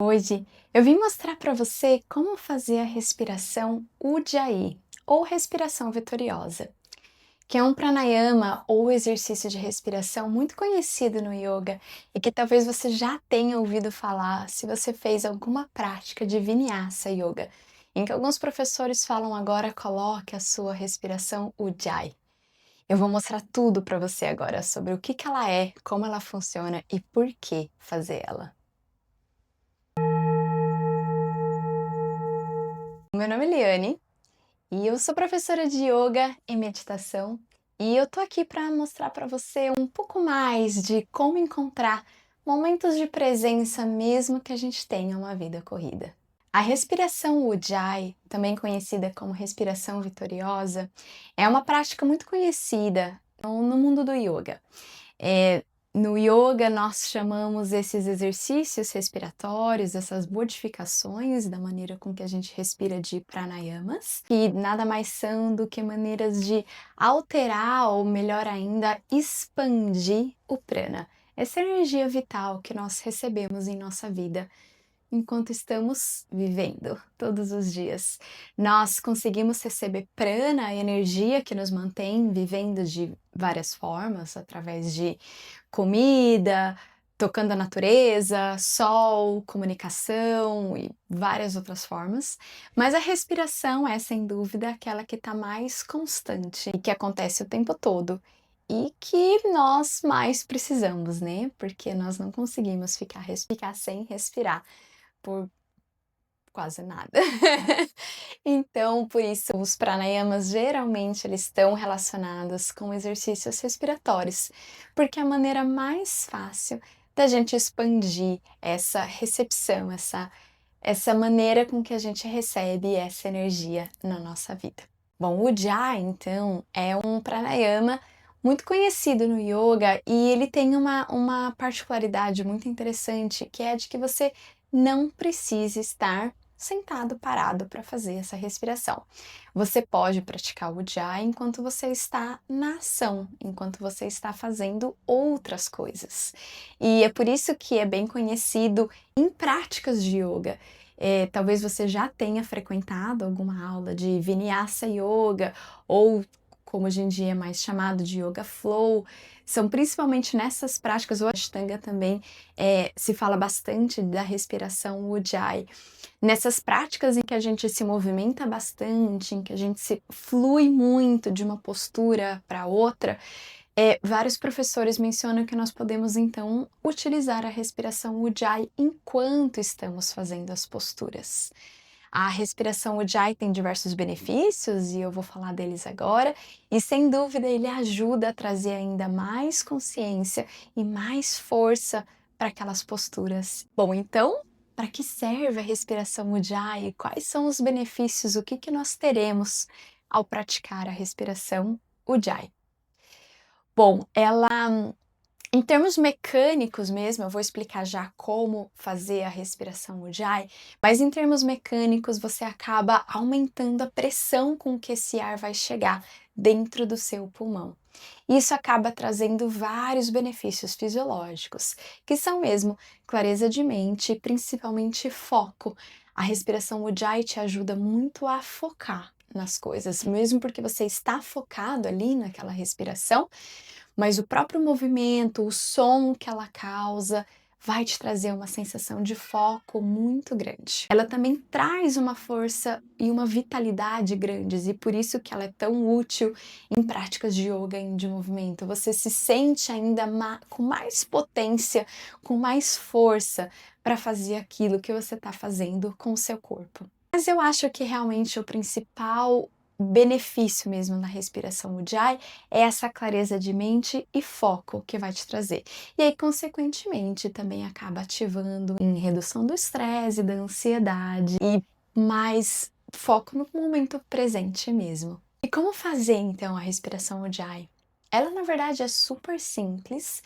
Hoje eu vim mostrar para você como fazer a respiração Ujjayi, ou respiração vitoriosa, que é um pranayama ou exercício de respiração muito conhecido no yoga e que talvez você já tenha ouvido falar se você fez alguma prática de Vinyasa Yoga, em que alguns professores falam agora coloque a sua respiração Ujjayi. Eu vou mostrar tudo para você agora sobre o que ela é, como ela funciona e por que fazer ela. Meu nome é Liane e eu sou professora de yoga e meditação e eu tô aqui para mostrar para você um pouco mais de como encontrar momentos de presença mesmo que a gente tenha uma vida corrida. A respiração Ujjayi, também conhecida como respiração vitoriosa, é uma prática muito conhecida no mundo do yoga. No yoga, nós chamamos esses exercícios respiratórios, essas modificações da maneira com que a gente respira de pranayamas, que nada mais são do que maneiras de alterar ou, melhor ainda, expandir o prana, essa energia vital que nós recebemos em nossa vida enquanto estamos vivendo todos os dias. Nós conseguimos receber prana, a energia que nos mantém vivendo de várias formas, através de comida, tocando a natureza, sol, comunicação e várias outras formas. Mas a respiração é, sem dúvida, aquela que está mais constante e que acontece o tempo todo. E que nós mais precisamos, né? Porque nós não conseguimos ficar sem respirar por quase nada. Então, por isso, os pranayamas geralmente eles estão relacionados com exercícios respiratórios, porque é a maneira mais fácil da gente expandir essa recepção, essa maneira com que a gente recebe essa energia na nossa vida. Bom, o Ujjayi, então, é um pranayama muito conhecido no yoga e ele tem uma particularidade muito interessante, que é de que você não precisa estar sentado, parado para fazer essa respiração. Você pode praticar o Ujjayi enquanto você está na ação, enquanto você está fazendo outras coisas. E é por isso que é bem conhecido em práticas de yoga. Talvez você já tenha frequentado alguma aula de Vinyasa Yoga ou, como hoje em dia é mais chamado de Yoga Flow. São principalmente nessas práticas, o Ashtanga também se fala bastante da respiração Ujjayi. Nessas práticas em que a gente se movimenta bastante, em que a gente se flui muito de uma postura para outra, vários professores mencionam que nós podemos então utilizar a respiração Ujjayi enquanto estamos fazendo as posturas. A respiração Ujjayi tem diversos benefícios e eu vou falar deles agora, e sem dúvida ele ajuda a trazer ainda mais consciência e mais força para aquelas posturas. Bom, então, para que serve a respiração Ujjayi? Quais são os benefícios? O que nós teremos ao praticar a respiração Ujjayi? Bom, em termos mecânicos mesmo, eu vou explicar já como fazer a respiração Ujjayi, mas em termos mecânicos você acaba aumentando a pressão com que esse ar vai chegar dentro do seu pulmão. Isso acaba trazendo vários benefícios fisiológicos, que são mesmo clareza de mente e principalmente foco. A respiração Ujjayi te ajuda muito a focar nas coisas, mesmo porque você está focado ali naquela respiração, mas o próprio movimento, o som que ela causa, vai te trazer uma sensação de foco muito grande. Ela também traz uma força e uma vitalidade grandes e por isso que ela é tão útil em práticas de yoga e de movimento. Você se sente ainda com mais potência, com mais força para fazer aquilo que você está fazendo com o seu corpo. Mas eu acho que realmente o principal benefício mesmo na respiração Ujjayi é essa clareza de mente e foco que vai te trazer. E aí, consequentemente, também acaba ativando em redução do estresse, da ansiedade e mais foco no momento presente mesmo. E como fazer então a respiração Ujjayi? Ela, na verdade, é super simples.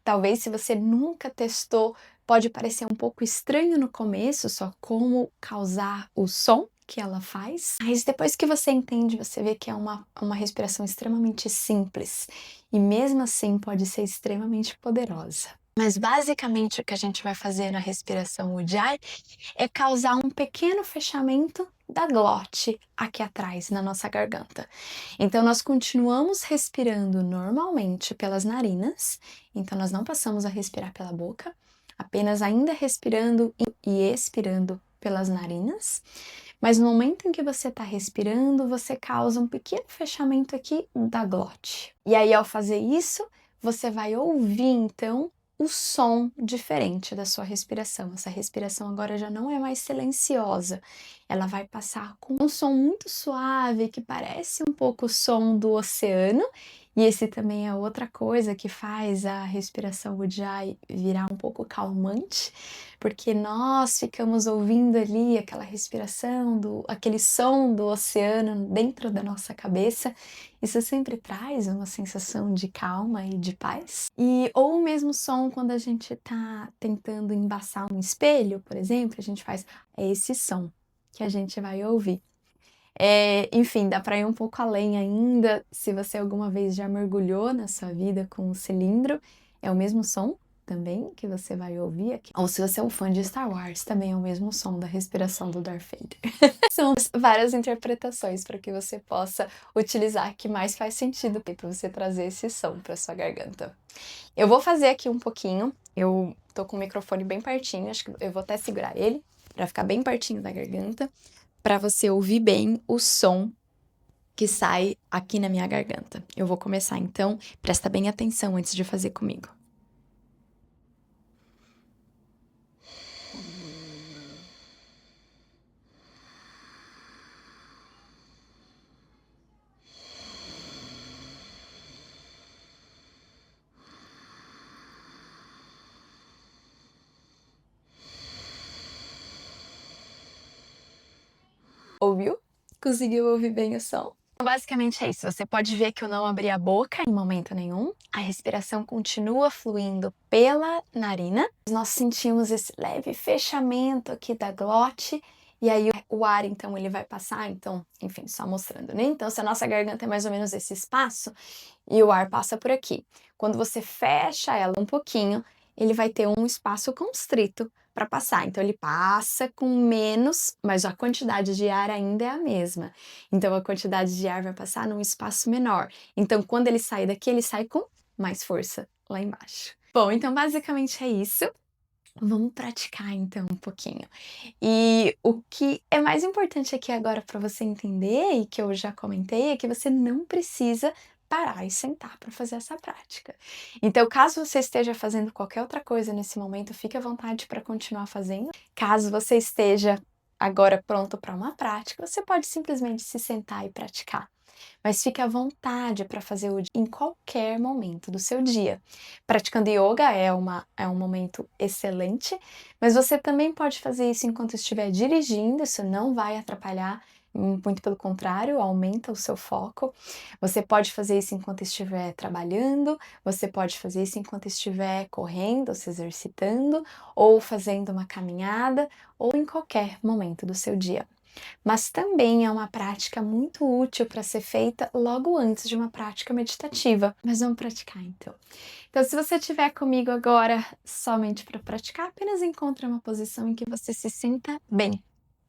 Talvez se você nunca testou, pode parecer um pouco estranho no começo, só como causar o som que ela faz, mas depois que você entende, você vê que é uma respiração extremamente simples e mesmo assim pode ser extremamente poderosa. Mas basicamente o que a gente vai fazer na respiração Ujjayi é causar um pequeno fechamento da glote aqui atrás, na nossa garganta. Então nós continuamos respirando normalmente pelas narinas, então nós não passamos a respirar pela boca, apenas ainda respirando e expirando pelas narinas. Mas no momento em que você está respirando, você causa um pequeno fechamento aqui da glote. E aí, ao fazer isso, você vai ouvir então o som diferente da sua respiração. Essa respiração agora já não é mais silenciosa, ela vai passar com um som muito suave que parece um pouco o som do oceano. E esse também é outra coisa que faz a respiração Ujjayi virar um pouco calmante, porque nós ficamos ouvindo ali aquela respiração, aquele som do oceano dentro da nossa cabeça. Isso sempre traz uma sensação de calma e de paz. Ou o mesmo som quando a gente está tentando embaçar um espelho, por exemplo, a gente faz esse som que a gente vai ouvir. Enfim, dá para ir um pouco além ainda. Se você alguma vez já mergulhou na sua vida com um cilindro, é o mesmo som também que você vai ouvir aqui. Ou se você é um fã de Star Wars, também é o mesmo som da respiração do Darth Vader. São várias interpretações para que você possa utilizar que mais faz sentido para você trazer esse som para sua garganta. Eu vou fazer aqui um pouquinho. Eu tô com o microfone bem pertinho, acho que eu vou até segurar ele para ficar bem pertinho da garganta, para você ouvir bem o som que sai aqui na minha garganta. Eu vou começar então, presta bem atenção antes de fazer comigo. Ouviu? Conseguiu ouvir bem o som? Então, basicamente é isso. Você pode ver que eu não abri a boca em momento nenhum. A respiração continua fluindo pela narina. Nós sentimos esse leve fechamento aqui da glote. E aí o ar, então, ele vai passar. Então, enfim, só mostrando, né? Então, se a nossa garganta é mais ou menos esse espaço e o ar passa por aqui. Quando você fecha ela um pouquinho, ele vai ter um espaço constrito para passar. Então ele passa com menos, mas a quantidade de ar ainda é a mesma. Então a quantidade de ar vai passar num espaço menor. Então quando ele sai daqui, ele sai com mais força lá embaixo. Bom, então basicamente é isso. Vamos praticar então um pouquinho. E o que é mais importante aqui agora para você entender, e que eu já comentei, é que você não precisa parar e sentar para fazer essa prática. Então, caso você esteja fazendo qualquer outra coisa nesse momento, fique à vontade para continuar fazendo. Caso você esteja agora pronto para uma prática, você pode simplesmente se sentar e praticar. Mas fique à vontade para fazer o em qualquer momento do seu dia. Praticando yoga é um momento excelente, mas você também pode fazer isso enquanto estiver dirigindo, isso não vai atrapalhar, muito pelo contrário, aumenta o seu foco. Você pode fazer isso enquanto estiver trabalhando, você pode fazer isso enquanto estiver correndo, se exercitando, ou fazendo uma caminhada, ou em qualquer momento do seu dia. Mas também é uma prática muito útil para ser feita logo antes de uma prática meditativa. Mas vamos praticar então. Então, se você estiver comigo agora somente para praticar, apenas encontre uma posição em que você se sinta bem.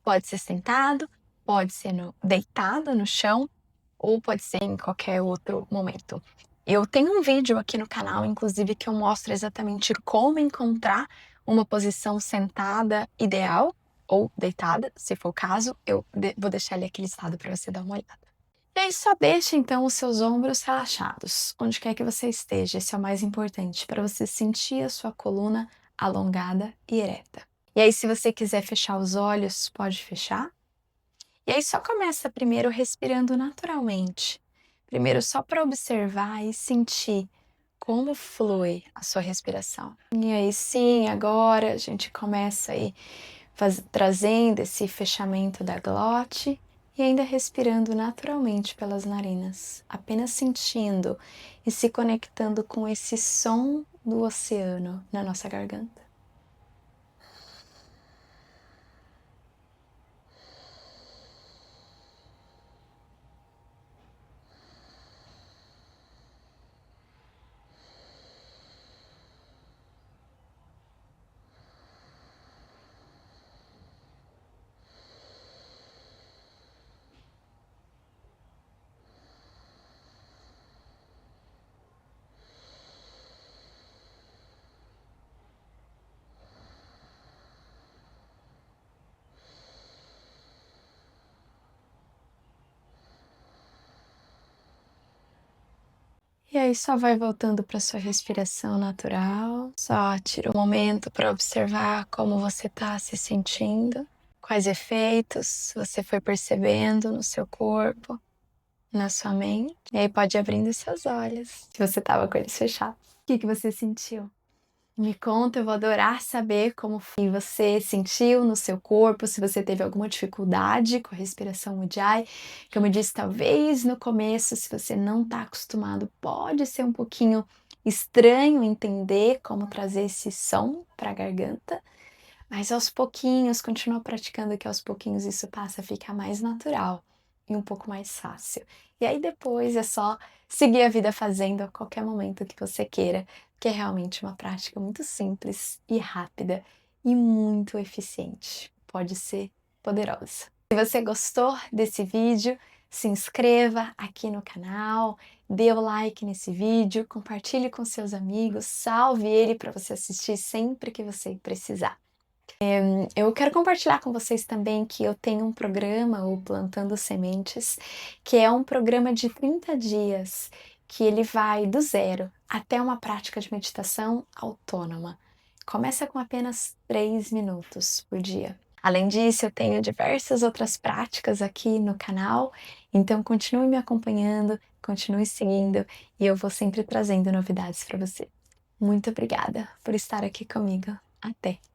Pode ser sentado, pode ser deitado no chão, ou pode ser em qualquer outro momento. Eu tenho um vídeo aqui no canal, inclusive, que eu mostro exatamente como encontrar uma posição sentada ideal ou deitada, se for o caso. Eu vou deixar ele aqui listado para você dar uma olhada. E aí, só deixe então os seus ombros relaxados, onde quer que você esteja. Esse é o mais importante, para você sentir a sua coluna alongada e ereta. E aí, se você quiser fechar os olhos, pode fechar. E aí só começa primeiro respirando naturalmente. Primeiro só para observar e sentir como flui a sua respiração. E aí sim, agora a gente começa aí trazendo esse fechamento da glote e ainda respirando naturalmente pelas narinas, apenas sentindo e se conectando com esse som do oceano na nossa garganta. E aí só vai voltando para sua respiração natural. Só tira um momento para observar como você está se sentindo, quais efeitos você foi percebendo no seu corpo, na sua mente. E aí pode ir abrindo seus olhos, se você estava com eles fechados. O que você sentiu? Me conta, eu vou adorar saber como você sentiu no seu corpo, se você teve alguma dificuldade com a respiração Ujjayi. Como eu disse, talvez no começo, se você não está acostumado, pode ser um pouquinho estranho entender como trazer esse som para a garganta, mas aos pouquinhos, continua praticando que aos pouquinhos isso passa a ficar mais natural e um pouco mais fácil. E aí depois é só seguir a vida fazendo a qualquer momento que você queira, que é realmente uma prática muito simples e rápida e muito eficiente. Pode ser poderosa. Se você gostou desse vídeo, se inscreva aqui no canal, dê o like nesse vídeo, compartilhe com seus amigos, salve ele para você assistir sempre que você precisar. Eu quero compartilhar com vocês também que eu tenho um programa, o Plantando Sementes, que é um programa de 30 dias, que ele vai do zero até uma prática de meditação autônoma. Começa com apenas 3 minutos por dia. Além disso, eu tenho diversas outras práticas aqui no canal, então continue me acompanhando, continue seguindo e eu vou sempre trazendo novidades para você. Muito obrigada por estar aqui comigo. Até!